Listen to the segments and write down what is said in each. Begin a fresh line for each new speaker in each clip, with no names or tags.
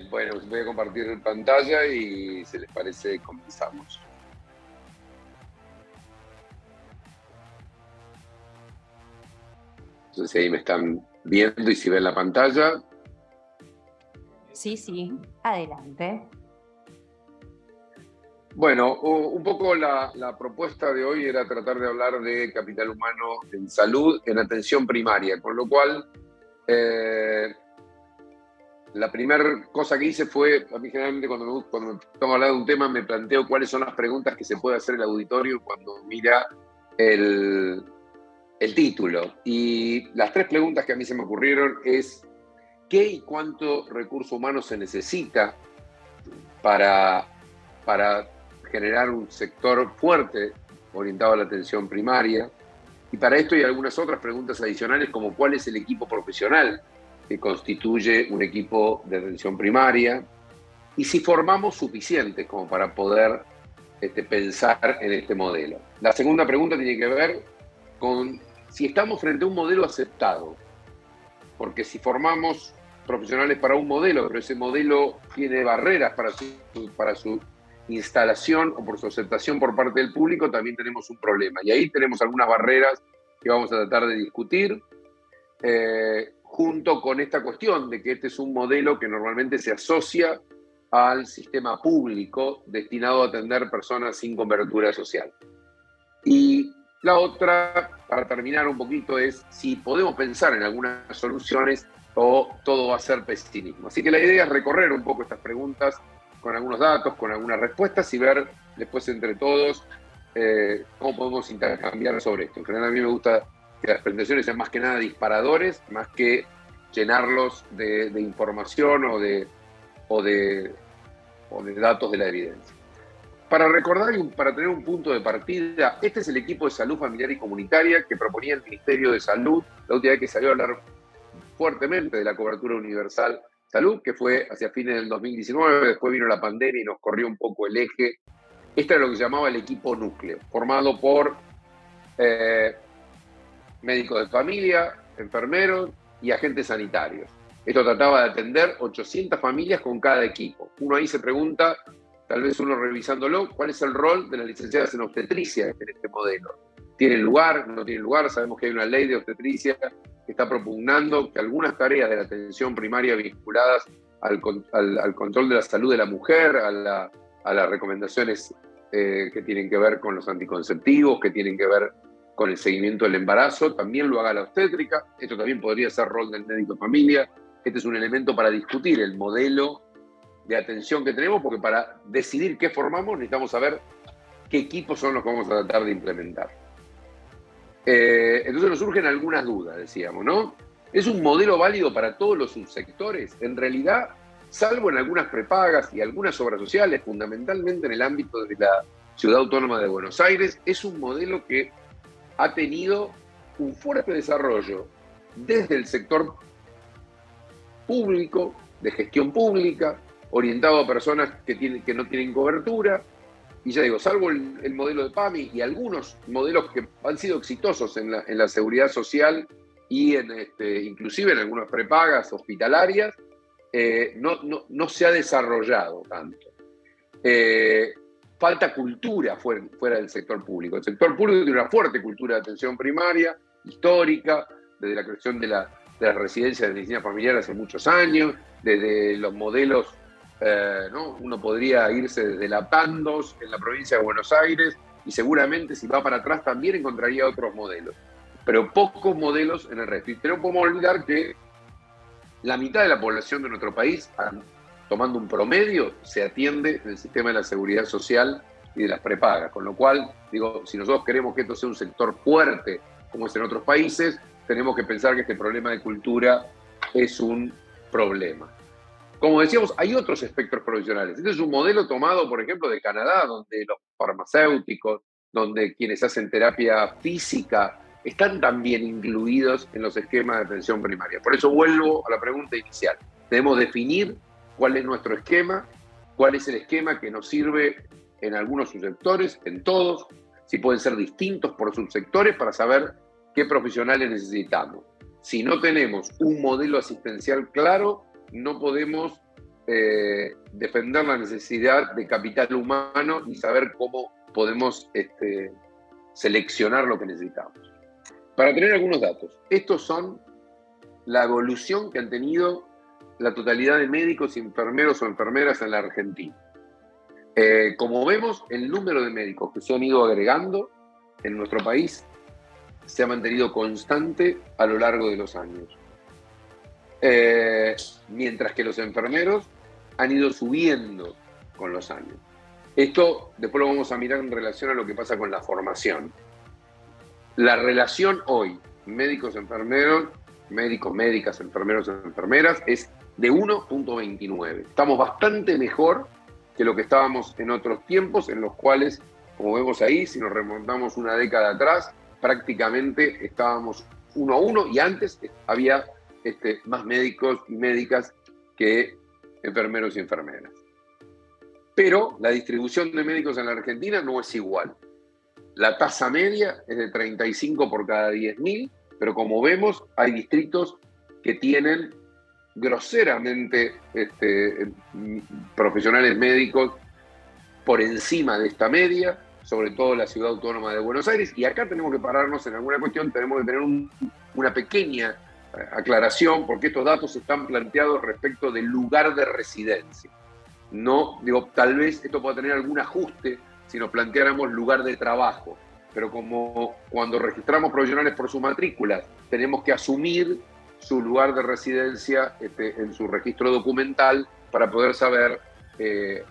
Bueno, voy a compartir pantalla y si les parece comenzamos. No sé si ahí me están viendo y si ven la pantalla.
Sí, adelante.
Bueno, un poco la propuesta de hoy era tratar de hablar de capital humano en salud, en atención primaria, con lo cual la primera cosa que hice fue, a mí generalmente cuando estamos hablando de un tema me planteo cuáles son las preguntas que se puede hacer el auditorio cuando mira el título. Y las tres preguntas que a mí se me ocurrieron es ¿qué y cuánto recurso humano se necesita para generar un sector fuerte orientado a la atención primaria? Y para esto hay algunas otras preguntas adicionales como ¿cuál es el equipo profesional que constituye un equipo de atención primaria? Y si formamos suficientes como para poder pensar en este modelo. La segunda pregunta tiene que ver con si estamos frente a un modelo aceptado, porque si formamos profesionales para un modelo, pero ese modelo tiene barreras para su instalación o por su aceptación por parte del público, también tenemos un problema. Y ahí tenemos algunas barreras que vamos a tratar de discutir, junto con esta cuestión de que este es un modelo que normalmente se asocia al sistema público destinado a atender personas sin cobertura social. Y la otra, para terminar un poquito, es si podemos pensar en algunas soluciones o todo va a ser pesimismo. Así que la idea es recorrer un poco estas preguntas con algunos datos, con algunas respuestas y ver después entre todos cómo podemos intercambiar sobre esto. En general a mí me gusta que las presentaciones sean más que nada disparadores, más que llenarlos de información o de datos de la evidencia. Para recordar y para tener un punto de partida, este es el equipo de salud familiar y comunitaria que proponía el Ministerio de Salud la última vez que salió a hablar fuertemente de la cobertura universal salud, que fue hacia fines del 2019, después vino la pandemia y nos corrió un poco el eje. Este era lo que se llamaba el equipo núcleo, formado por médicos de familia, enfermeros y agentes sanitarios. Esto trataba de atender 800 familias con cada equipo. Uno ahí se pregunta, tal vez uno revisándolo, ¿cuál es el rol de las licenciadas en obstetricia en este modelo? ¿Tienen lugar? ¿No tienen lugar? Sabemos que hay una ley de obstetricia que está propugnando que algunas tareas de la atención primaria vinculadas al control de la salud de la mujer, a las recomendaciones que tienen que ver con los anticonceptivos, que tienen que ver con el seguimiento del embarazo, también lo haga la obstétrica. Esto también podría ser rol del médico de familia. Este es un elemento para discutir el modelo de atención que tenemos, porque para decidir qué formamos necesitamos saber qué equipos son los que vamos a tratar de implementar. Entonces nos surgen algunas dudas, decíamos, ¿no? ¿Es un modelo válido para todos los subsectores? En realidad, salvo en algunas prepagas y algunas obras sociales, fundamentalmente en el ámbito de la Ciudad Autónoma de Buenos Aires, es un modelo que ha tenido un fuerte desarrollo desde el sector público, de gestión pública, orientado a personas que no tienen cobertura. Y ya digo, salvo el modelo de PAMI y algunos modelos que han sido exitosos en la seguridad social y inclusive en algunas prepagas hospitalarias, no se ha desarrollado tanto. Falta cultura fuera del sector público. El sector público tiene una fuerte cultura de atención primaria, histórica, desde la creación de la residencia de medicina familiar hace muchos años, desde los modelos, ¿no? Uno podría irse desde la PANDOS en la provincia de Buenos Aires y seguramente si va para atrás también encontraría otros modelos, pero pocos modelos en el resto. Y no podemos olvidar que la mitad de la población de nuestro país, tomando un promedio, se atiende en el sistema de la seguridad social y de las prepagas. Con lo cual, digo, si nosotros queremos que esto sea un sector fuerte, como es en otros países, tenemos que pensar que este problema de cultura es un problema. Como decíamos, hay otros espectros profesionales. Este es un modelo tomado, por ejemplo, de Canadá, donde los farmacéuticos, donde quienes hacen terapia física, están también incluidos en los esquemas de atención primaria. Por eso vuelvo a la pregunta inicial. Debemos definir cuál es nuestro esquema, cuál es el esquema que nos sirve en algunos subsectores, en todos, si pueden ser distintos por subsectores para saber qué profesionales necesitamos. Si no tenemos un modelo asistencial claro, no podemos defender la necesidad de capital humano y saber cómo podemos seleccionar lo que necesitamos. Para tener algunos datos, estos son la evolución que han tenido la totalidad de médicos y enfermeros o enfermeras en la Argentina. Como vemos, el número de médicos que se han ido agregando en nuestro país se ha mantenido constante a lo largo de los años. Mientras que los enfermeros han ido subiendo con los años. Esto después lo vamos a mirar en relación a lo que pasa con la formación. La relación hoy, médicos-enfermeros, médicos-médicas, enfermeros-enfermeras, es de 1.29. Estamos bastante mejor que lo que estábamos en otros tiempos, en los cuales, como vemos ahí, si nos remontamos una década atrás, prácticamente estábamos 1-1 y antes había más médicos y médicas que enfermeros y enfermeras. Pero la distribución de médicos en la Argentina no es igual. La tasa media es de 35 por cada 10.000, pero como vemos, hay distritos que tienen groseramente profesionales médicos por encima de esta media, sobre todo la Ciudad Autónoma de Buenos Aires, y acá tenemos que pararnos en alguna cuestión, tenemos que tener una pequeña aclaración, porque estos datos están planteados respecto del lugar de residencia. No, digo, tal vez esto pueda tener algún ajuste si nos planteáramos lugar de trabajo, pero como cuando registramos profesionales por su matrícula, tenemos que asumir su lugar de residencia en su registro documental para poder saber,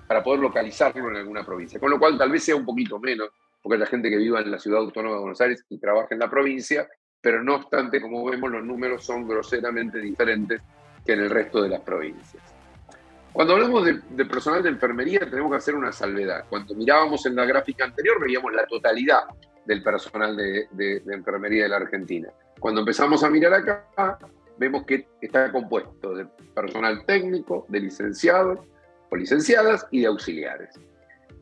para poder localizarlo en alguna provincia. Con lo cual tal vez sea un poquito menos, porque hay la gente que viva en la Ciudad Autónoma de Buenos Aires y trabaja en la provincia, pero no obstante, como vemos, los números son groseramente diferentes que en el resto de las provincias. Cuando hablamos de personal de enfermería tenemos que hacer una salvedad. Cuando mirábamos en la gráfica anterior veíamos la totalidad del personal de enfermería de la Argentina. Cuando empezamos a mirar acá, vemos que está compuesto de personal técnico, de licenciados o licenciadas y de auxiliares.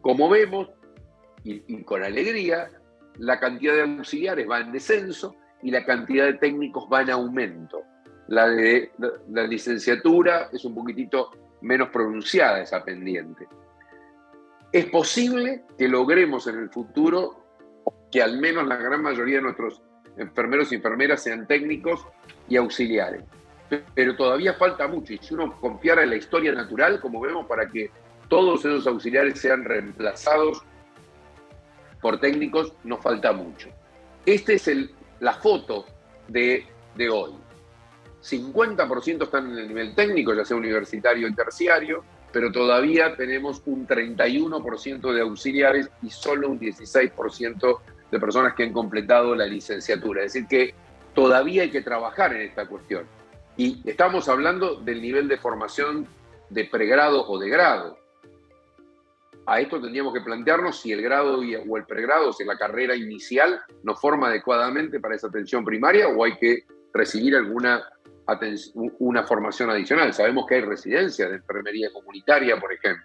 Como vemos, y con alegría, la cantidad de auxiliares va en descenso y la cantidad de técnicos va en aumento. La licenciatura es un poquitito menos pronunciada esa pendiente. Es posible que logremos en el futuro que al menos la gran mayoría de nuestros enfermeros y enfermeras sean técnicos y auxiliares. Pero todavía falta mucho, y si uno confiara en la historia natural, como vemos, para que todos esos auxiliares sean reemplazados por técnicos, nos falta mucho. Esta es la foto de hoy. 50% están en el nivel técnico, ya sea universitario y terciario, pero todavía tenemos un 31% de auxiliares y solo un 16% de personas que han completado la licenciatura. Es decir, que todavía hay que trabajar en esta cuestión. Y estamos hablando del nivel de formación de pregrado o de grado. A esto tendríamos que plantearnos si el grado o el pregrado, si la carrera inicial nos forma adecuadamente para esa atención primaria o hay que recibir una formación adicional. Sabemos que hay residencias de enfermería comunitaria, por ejemplo.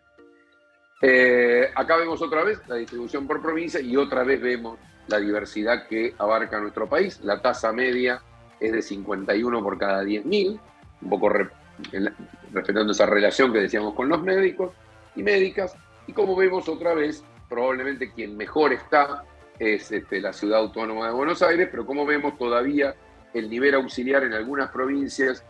Acá vemos otra vez la distribución por provincia y otra vez vemos la diversidad que abarca nuestro país. La tasa media es de 51 por cada 10.000, un poco respetando esa relación que decíamos con los médicos y médicas. Y como vemos otra vez, probablemente quien mejor está es la Ciudad Autónoma de Buenos Aires, pero como vemos todavía el nivel auxiliar en algunas provincias,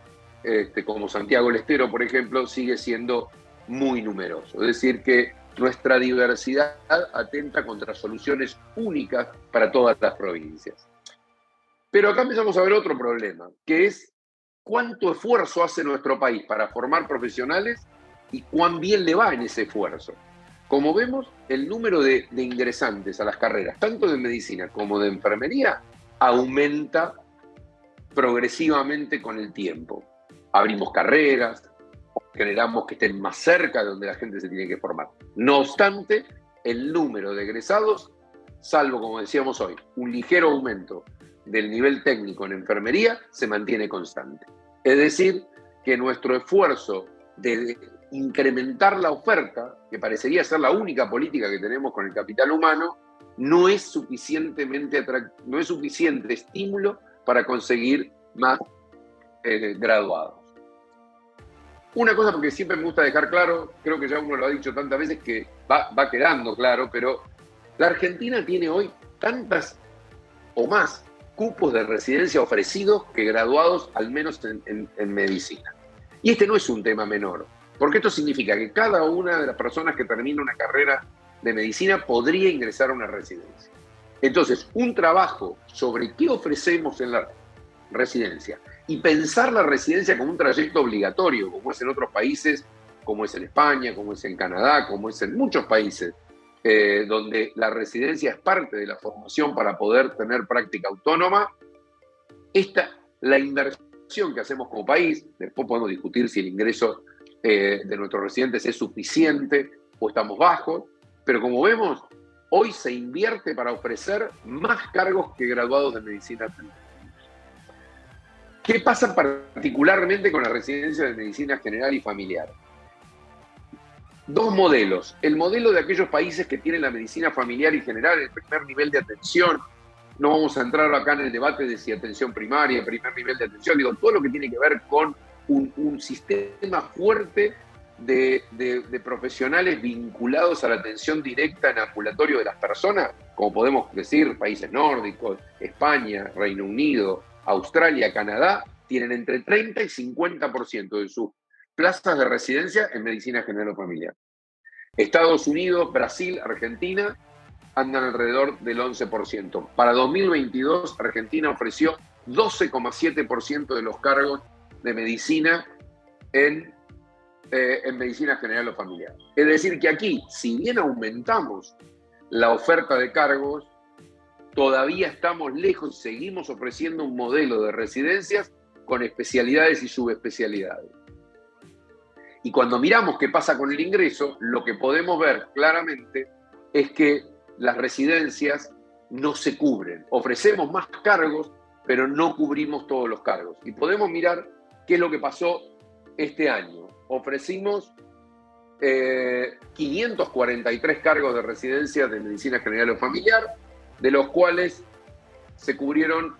como Santiago del Estero, por ejemplo, sigue siendo muy numeroso. Es decir, que nuestra diversidad atenta contra soluciones únicas para todas las provincias. Pero acá empezamos a ver otro problema, que es cuánto esfuerzo hace nuestro país para formar profesionales y cuán bien le va en ese esfuerzo. Como vemos, el número de ingresantes a las carreras, tanto de medicina como de enfermería, aumenta progresivamente con el tiempo. Abrimos carreras, generamos que estén más cerca de donde la gente se tiene que formar. No obstante, el número de egresados, salvo, como decíamos hoy, un ligero aumento del nivel técnico en enfermería, se mantiene constante. Es decir, que nuestro esfuerzo de incrementar la oferta, que parecería ser la única política que tenemos con el capital humano, no es suficiente estímulo para conseguir más graduados. Una cosa, porque siempre me gusta dejar claro, creo que ya uno lo ha dicho tantas veces que va quedando claro, pero la Argentina tiene hoy tantas o más cupos de residencia ofrecidos que graduados, al menos en medicina. Y este no es un tema menor, porque esto significa que cada una de las personas que termina una carrera de medicina podría ingresar a una residencia. Entonces, un trabajo sobre qué ofrecemos en la residencia y pensar la residencia como un trayecto obligatorio, como es en otros países, como es en España, como es en Canadá, como es en muchos países, donde la residencia es parte de la formación para poder tener práctica autónoma. La inversión que hacemos como país, después podemos discutir si el ingreso de nuestros residentes es suficiente o estamos bajos, pero como vemos, hoy se invierte para ofrecer más cargos que graduados de medicina. ¿Qué pasa particularmente con la residencia de medicina general y familiar? Dos modelos. El modelo de aquellos países que tienen la medicina familiar y general, el primer nivel de atención. No vamos a entrar acá en el debate de si atención primaria, primer nivel de atención, digo, todo lo que tiene que ver con un sistema fuerte de profesionales vinculados a la atención directa en ambulatorio de las personas, como podemos decir, países nórdicos, España, Reino Unido, Australia, Canadá, tienen entre 30 y 50% de sus plazas de residencia en medicina general o familiar. Estados Unidos, Brasil, Argentina andan alrededor del 11%. Para 2022, Argentina ofreció 12,7% de los cargos de medicina en medicina general o familiar. Es decir, que aquí, si bien aumentamos la oferta de cargos, todavía estamos lejos, seguimos ofreciendo un modelo de residencias con especialidades y subespecialidades. Y cuando miramos qué pasa con el ingreso, lo que podemos ver claramente es que las residencias no se cubren. Ofrecemos más cargos, pero no cubrimos todos los cargos. Y podemos mirar qué es lo que pasó este año. Ofrecimos 543 cargos de residencia de medicina general o familiar, de los cuales se cubrieron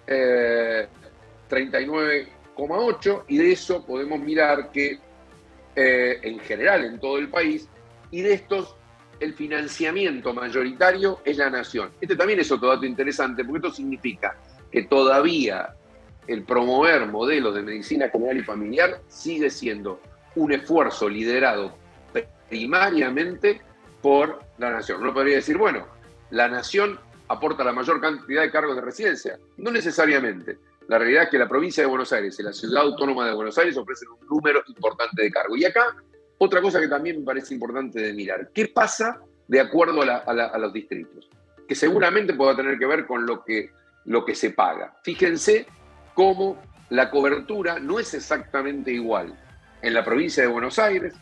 39,8, y de eso podemos mirar que en general en todo el país, y de estos el financiamiento mayoritario es la nación. Este también es otro dato interesante, porque esto significa que todavía el promover modelos de medicina general y familiar sigue siendo un esfuerzo liderado primariamente por la nación. Uno podría decir, bueno, la nación aporta la mayor cantidad de cargos de residencia. No necesariamente. La realidad es que la provincia de Buenos Aires y la ciudad autónoma de Buenos Aires ofrecen un número importante de cargos. Y acá, otra cosa que también me parece importante de mirar. ¿Qué pasa de acuerdo a los distritos? Que seguramente pueda tener que ver con lo que se paga. Fíjense cómo la cobertura no es exactamente igual en la provincia de Buenos Aires,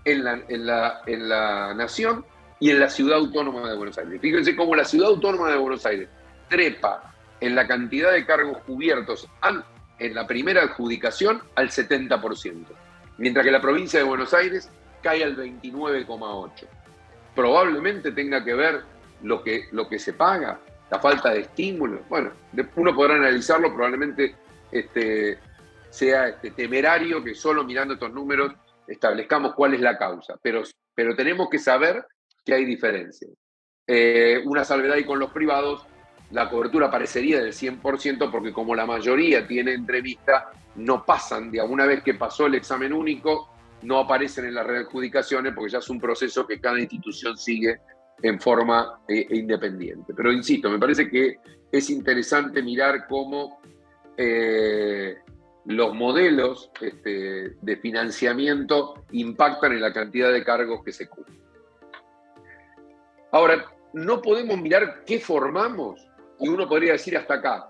en la nación y en la ciudad autónoma de Buenos Aires. Fíjense cómo la ciudad autónoma de Buenos Aires trepa en la cantidad de cargos cubiertos en la primera adjudicación al 70%, mientras que la provincia de Buenos Aires cae al 29,8%. Probablemente tenga que ver lo que se paga, la falta de estímulo. Bueno, uno podrá analizarlo, probablemente sea temerario que solo mirando estos números establezcamos cuál es la causa, pero tenemos que saber que hay diferencias. Una salvedad ahí con los privados, la cobertura parecería del 100%, porque como la mayoría tiene entrevista, no pasan, una vez que pasó el examen único, no aparecen en las readjudicaciones, porque ya es un proceso que cada institución sigue en forma independiente. Pero insisto, me parece que es interesante mirar cómo los modelos de financiamiento impactan en la cantidad de cargos que se cubren. Ahora, no podemos mirar qué formamos, y uno podría decir hasta acá.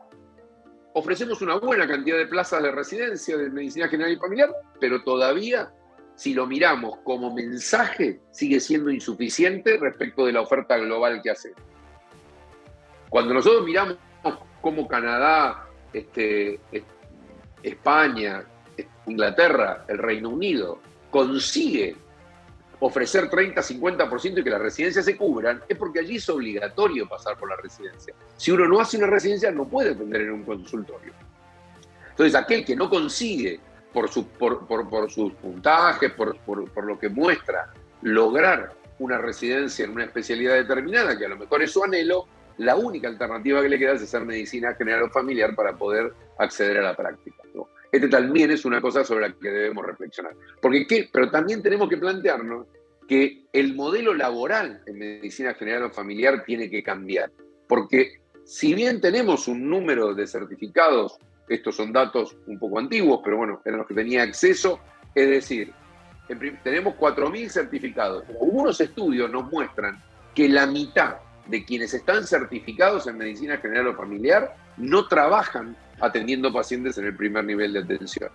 Ofrecemos una buena cantidad de plazas de residencia de medicina general y familiar, pero todavía, si lo miramos como mensaje, sigue siendo insuficiente respecto de la oferta global que hacemos. Cuando nosotros miramos cómo Canadá, España, Inglaterra, el Reino Unido, consigue ofrecer 30-50% y que las residencias se cubran, es porque allí es obligatorio pasar por la residencia. Si uno no hace una residencia, no puede atender en un consultorio. Entonces, aquel que no consigue por sus puntajes, por lo que muestra lograr una residencia en una especialidad determinada, que a lo mejor es su anhelo, la única alternativa que le queda es hacer medicina general o familiar para poder acceder a la práctica, ¿no? Este también es una cosa sobre la que debemos reflexionar. Pero también tenemos que plantearnos que el modelo laboral en medicina general o familiar tiene que cambiar. Porque si bien tenemos un número de certificados, estos son datos un poco antiguos, pero bueno, eran los que tenía acceso, es decir, tenemos 4.000 certificados. Algunos estudios nos muestran que la mitad de quienes están certificados en medicina general o familiar no trabajan atendiendo pacientes en el primer nivel de atención.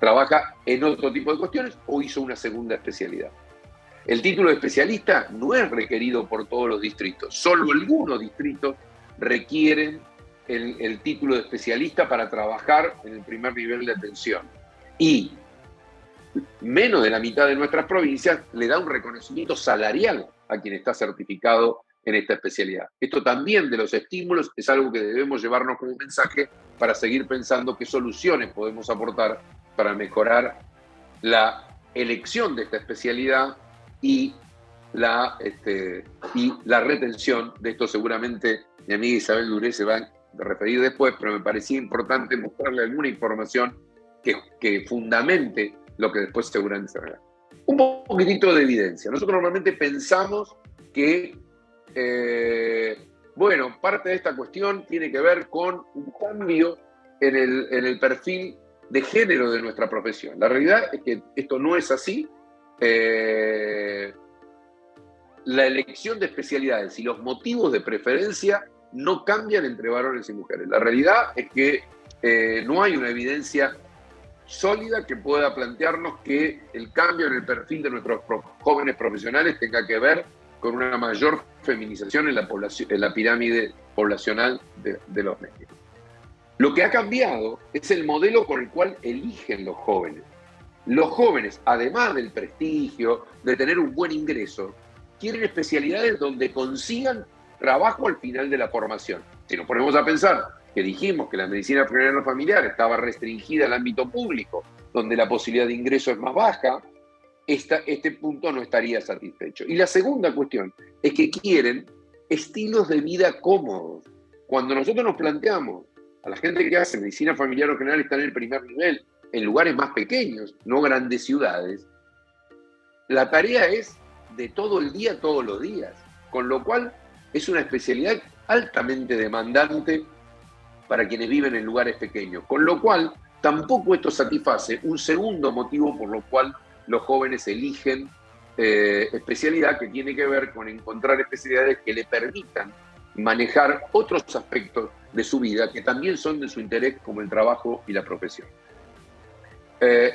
Trabaja en otro tipo de cuestiones o hizo una segunda especialidad. El título de especialista no es requerido por todos los distritos. Solo algunos distritos requieren el título de especialista para trabajar en el primer nivel de atención. Y menos de la mitad de nuestras provincias le da un reconocimiento salarial a quien está certificado en esta especialidad. Esto también de los estímulos es algo que debemos llevarnos como mensaje para seguir pensando qué soluciones podemos aportar para mejorar la elección de esta especialidad y la retención de esto. Seguramente mi amiga Isabel Duré se va a referir después, pero me parecía importante mostrarle alguna información que fundamente lo que después seguramente se verá. Un poquitito de evidencia. Nosotros normalmente pensamos que parte de esta cuestión tiene que ver con un cambio en el perfil de género de nuestra profesión. La realidad es que esto no es así. La elección de especialidades y los motivos de preferencia no cambian entre varones y mujeres. La realidad es que no hay una evidencia sólida que pueda plantearnos que el cambio en el perfil de nuestros jóvenes profesionales tenga que ver con una mayor feminización en la pirámide poblacional de los medios. Lo que ha cambiado es el modelo con el cual eligen los jóvenes. Los jóvenes, además del prestigio, de tener un buen ingreso, quieren especialidades donde consigan trabajo al final de la formación. Si nos ponemos a pensar que dijimos que la medicina general familiar estaba restringida al ámbito público, donde la posibilidad de ingreso es más baja, este punto no estaría satisfecho. Y la segunda cuestión es que quieren estilos de vida cómodos. Cuando nosotros nos planteamos a la gente que hace medicina familiar o general está en el primer nivel, en lugares más pequeños, no grandes ciudades, la tarea es de todo el día, todos los días, con lo cual es una especialidad altamente demandante para quienes viven en lugares pequeños, con lo cual tampoco esto satisface un segundo motivo por lo cual los jóvenes eligen especialidad, que tiene que ver con encontrar especialidades que le permitan manejar otros aspectos de su vida que también son de su interés, como el trabajo y la profesión.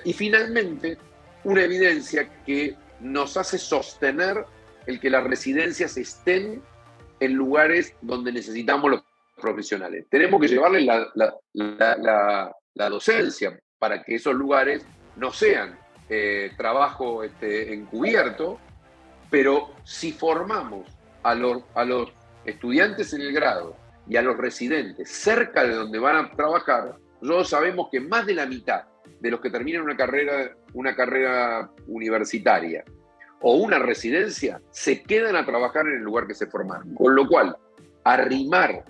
Y finalmente, una evidencia que nos hace sostener el que las residencias estén en lugares donde necesitamos los profesionales. Tenemos que llevarles la docencia para que esos lugares no sean trabajo encubierto, pero si formamos a los estudiantes en el grado y a los residentes cerca de donde van a trabajar, nosotros sabemos que más de la mitad de los que terminan una carrera universitaria o una residencia se quedan a trabajar en el lugar que se formaron. Con lo cual, arrimar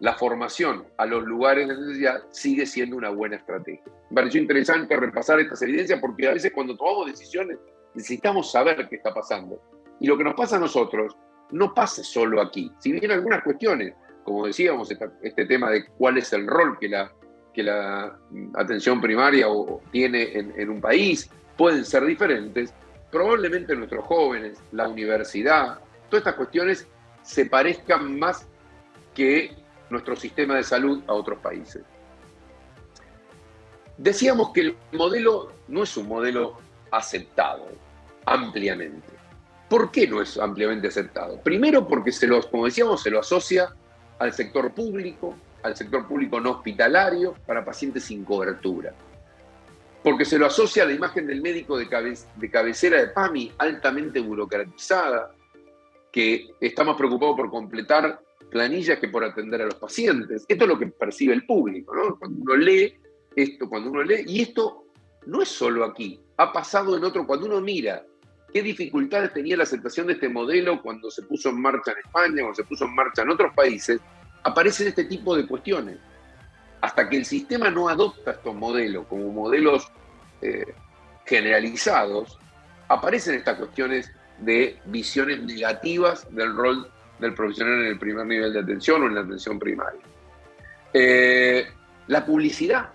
la formación a los lugares de necesidad sigue siendo una buena estrategia. Me pareció interesante repasar estas evidencias porque a veces cuando tomamos decisiones necesitamos saber qué está pasando. Y lo que nos pasa a nosotros no pasa solo aquí. Si bien algunas cuestiones, como decíamos, este tema de cuál es el rol que la atención primaria tiene en un país, pueden ser diferentes, probablemente nuestros jóvenes, la universidad, todas estas cuestiones se parezcan más que nuestro sistema de salud a otros países. Decíamos que el modelo no es un modelo aceptado ampliamente. ¿Por qué no es ampliamente aceptado? Primero porque como decíamos, se lo asocia al sector público no hospitalario para pacientes sin cobertura. Porque se lo asocia a la imagen del médico de cabecera de PAMI altamente burocratizada, que está más preocupado por completar planillas que por atender a los pacientes. Esto es lo que percibe el público, ¿no? Cuando uno lee, y esto no es solo aquí, ha pasado en otro. Cuando uno mira qué dificultades tenía la aceptación de este modelo cuando se puso en marcha en España, cuando se puso en marcha en otros países, aparecen este tipo de cuestiones. Hasta que el sistema no adopta estos modelos como modelos generalizados, aparecen estas cuestiones de visiones negativas del rol del profesional en el primer nivel de atención o en la atención primaria. La publicidad.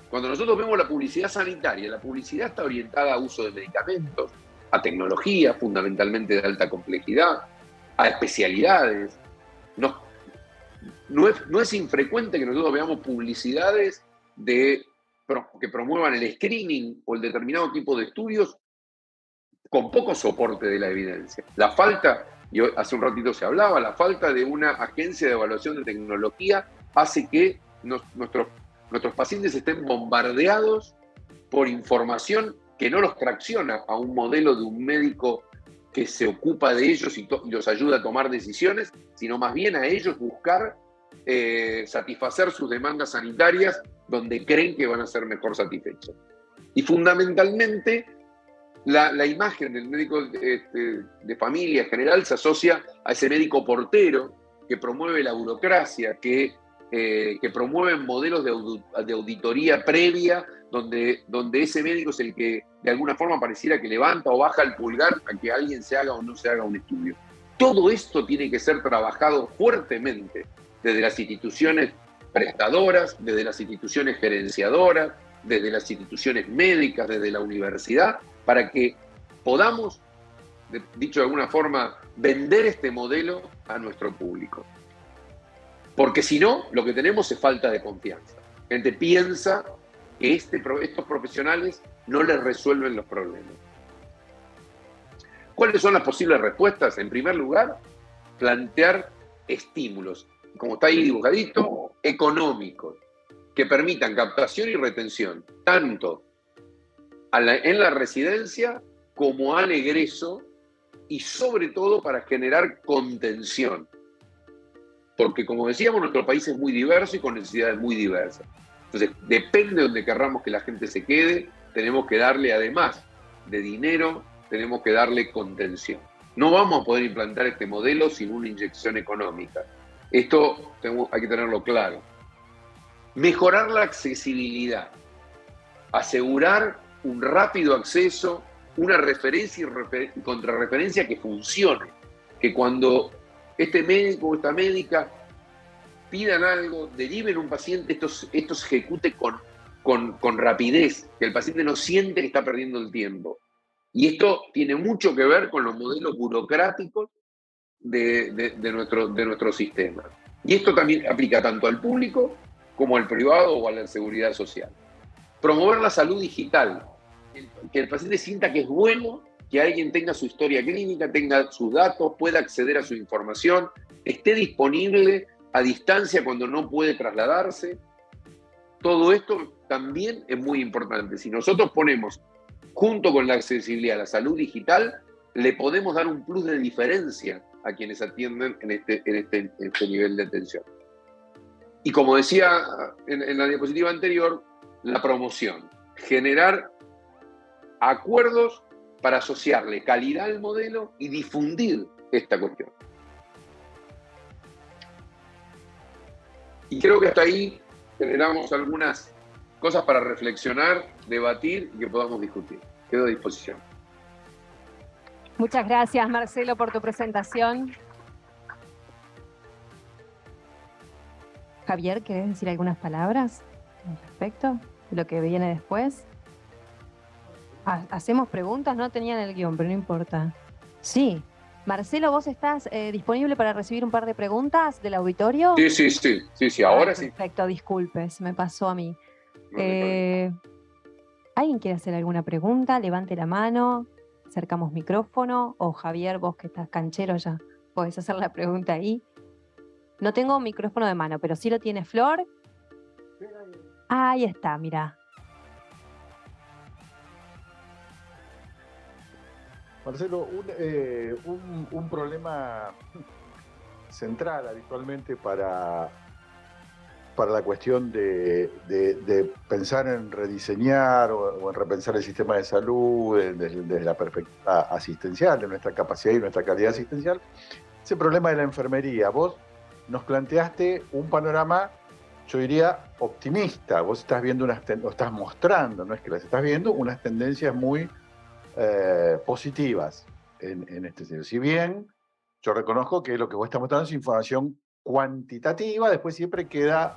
Cuando nosotros vemos la publicidad sanitaria, la publicidad está orientada a uso de medicamentos, a tecnología, fundamentalmente de alta complejidad, a especialidades. No es infrecuente que nosotros veamos publicidades que promuevan el screening o el determinado tipo de estudios con poco soporte de la evidencia. La falta, y hace un ratito se hablaba, la falta de una agencia de evaluación de tecnología hace que nuestros pacientes estén bombardeados por información que no los tracciona a un modelo de un médico que se ocupa de ellos y los ayuda a tomar decisiones, sino más bien a ellos buscar satisfacer sus demandas sanitarias donde creen que van a ser mejor satisfechos. Y fundamentalmente, la imagen del médico de familia en general se asocia a ese médico portero que promueve la burocracia, que promueve modelos de auditoría previa, donde ese médico es el que de alguna forma pareciera que levanta o baja el pulgar a que alguien se haga o no se haga un estudio. Todo esto tiene que ser trabajado fuertemente desde las instituciones prestadoras, desde las instituciones gerenciadoras, desde las instituciones médicas, desde la universidad, para que podamos, dicho de alguna forma, vender este modelo a nuestro público. Porque si no, lo que tenemos es falta de confianza. La gente piensa que estos profesionales no les resuelven los problemas. ¿Cuáles son las posibles respuestas? En primer lugar, plantear estímulos, como está ahí dibujadito, económicos, que permitan captación y retención, tanto en la residencia como al egreso, y sobre todo para generar contención. Porque, como decíamos, nuestro país es muy diverso y con necesidades muy diversas. Entonces, depende de donde querramos que la gente se quede, tenemos que darle, además de dinero, tenemos que darle contención. No vamos a poder implantar este modelo sin una inyección económica. Esto hay que tenerlo claro. Mejorar la accesibilidad, asegurar un rápido acceso, una referencia y contrarreferencia que funcione, que cuando este médico o esta médica pidan algo, deriven un paciente, esto se ejecute con rapidez, que el paciente no siente que está perdiendo el tiempo. Y esto tiene mucho que ver con los modelos burocráticos de nuestro sistema. Y esto también aplica tanto al público como al privado o a la seguridad social. Promover la salud digital, que el paciente sienta que es bueno que alguien tenga su historia clínica, tenga sus datos, pueda acceder a su información, esté disponible a distancia cuando no puede trasladarse. Todo esto también es muy importante. Si nosotros ponemos, junto con la accesibilidad a la salud digital, le podemos dar un plus de diferencia a quienes atienden en este nivel de atención. Y como decía en la diapositiva anterior, la promoción. Generar acuerdos para asociarle calidad al modelo y difundir esta cuestión. Y creo que hasta ahí generamos algunas cosas para reflexionar, debatir y que podamos discutir. Quedo a disposición.
Muchas gracias, Marcelo, por tu presentación. Javier, ¿querés decir algunas palabras al respecto de lo que viene después? ¿Hacemos preguntas? No tenían el guión, pero no importa. Sí. Marcelo, ¿vos estás disponible para recibir un par de preguntas del auditorio?
Sí, ahora sí.
Perfecto, disculpe, se me pasó a mí.
No,
¿Alguien quiere hacer alguna pregunta? Levante la mano, acercamos micrófono. O Javier, vos que estás canchero ya, podés hacer la pregunta ahí. No tengo micrófono de mano, pero sí lo tiene Flor. Ahí está, mirá.
Marcelo, un problema central habitualmente para para la cuestión de pensar en rediseñar o en repensar el sistema de salud desde la perspectiva asistencial, de nuestra capacidad y nuestra calidad asistencial, ese problema de la enfermería. Vos nos planteaste un panorama, yo diría, optimista. Vos estás viendo o estás mostrando, no es que las estás viendo, unas tendencias muy positivas en este sentido. Si bien yo reconozco que lo que vos estás mostrando es información cuantitativa, después siempre queda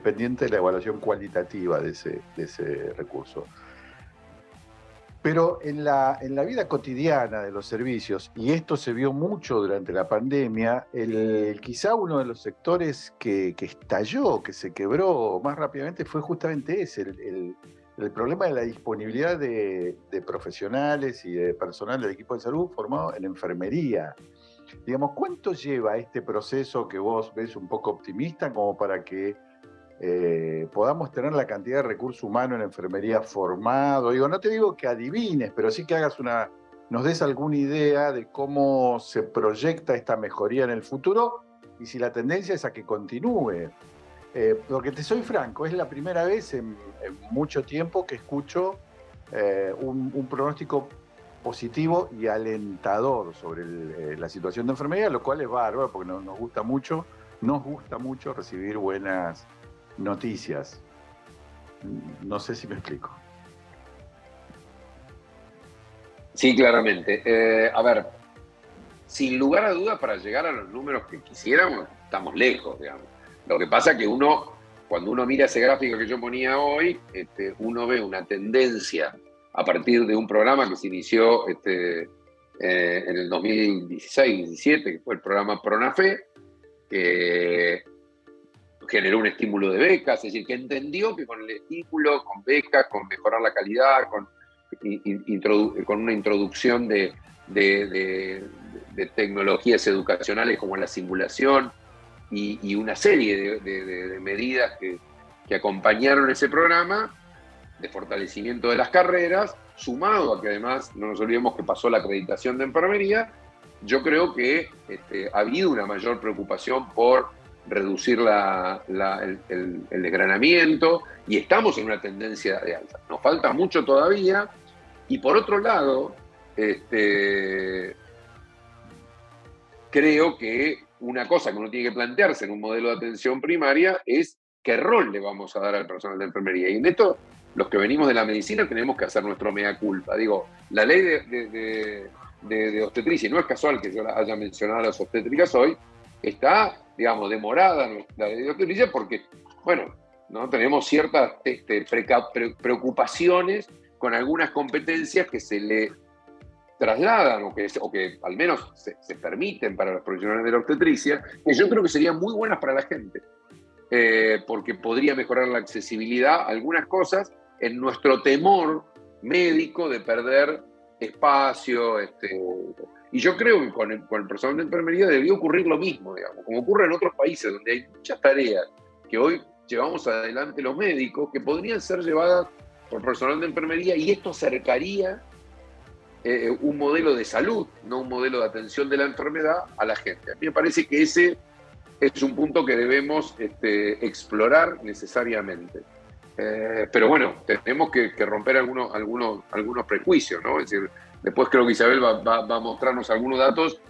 pendiente de la evaluación cualitativa de ese recurso. Pero en la vida cotidiana de los servicios, y esto se vio mucho durante la pandemia, quizá uno de los sectores que estalló, que se quebró más rápidamente, fue justamente ese, el problema de la disponibilidad de profesionales y de personal del equipo de salud formado en enfermería. Digamos, ¿cuánto lleva este proceso que vos ves un poco optimista como para que podamos tener la cantidad de recurso humano en enfermería formado? Digo, no te digo que adivines, pero sí que nos des alguna idea de cómo se proyecta esta mejoría en el futuro y si la tendencia es a que continúe. Porque te soy franco, es la primera vez en mucho tiempo que escucho un pronóstico positivo y alentador sobre la situación de enfermería, lo cual es bárbaro porque nos gusta mucho recibir buenas noticias. No sé si me explico.
Sí, claramente. A ver, sin lugar a dudas, para llegar a los números que quisiéramos, estamos lejos, digamos. Lo que pasa es que cuando uno mira ese gráfico que yo ponía hoy, uno ve una tendencia a partir de un programa que se inició en el 2016-17, que fue el programa Pronafe, que generó un estímulo de becas, es decir, que entendió que con el estímulo, con becas, con mejorar la calidad, con una introducción de tecnologías educacionales como la simulación y una serie de medidas que acompañaron ese programa de fortalecimiento de las carreras, sumado a que además no nos olvidemos que pasó la acreditación de enfermería, yo creo que ha habido una mayor preocupación por reducir el desgranamiento y estamos en una tendencia de alta. Nos falta mucho todavía y por otro lado, creo que una cosa que uno tiene que plantearse en un modelo de atención primaria es qué rol le vamos a dar al personal de enfermería. Y en esto, los que venimos de la medicina tenemos que hacer nuestro mea culpa. Digo, la ley de obstetricia, y no es casual que yo haya mencionado a las obstétricas hoy, está, digamos, demorada la ley de obstetricia porque, bueno, ¿no? Tenemos ciertas preocupaciones con algunas competencias que se le trasladan o que al menos se permiten para los profesionales de la obstetricia, que yo creo que serían muy buenas para la gente, porque podría mejorar la accesibilidad a algunas cosas en nuestro temor médico de perder espacio. Y yo creo que con el personal de enfermería debió ocurrir lo mismo, digamos, como ocurre en otros países donde hay muchas tareas que hoy llevamos adelante los médicos que podrían ser llevadas por personal de enfermería y esto acercaría un modelo de salud, no un modelo de atención de la enfermedad a la gente. A mí me parece que ese es un punto que debemos explorar necesariamente. Pero bueno, tenemos que romper algunos prejuicios, ¿no? Es decir, después creo que Isabel va a mostrarnos algunos datos.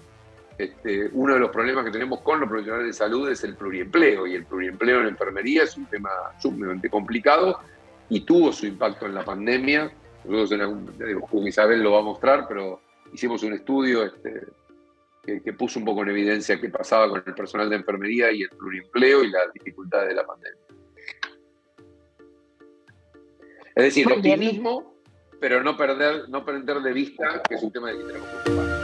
Uno de los problemas que tenemos con los profesionales de salud es el pluriempleo, y el pluriempleo en la enfermería es un tema sumamente complicado y tuvo su impacto en la pandemia. Nosotros, con Isabel lo va a mostrar, pero hicimos un estudio que puso un poco en evidencia qué pasaba con el personal de enfermería y el pluriempleo y las dificultades de la pandemia. Es decir, optimismo, pero no perder de vista que es un tema de que tenemos que ocupar.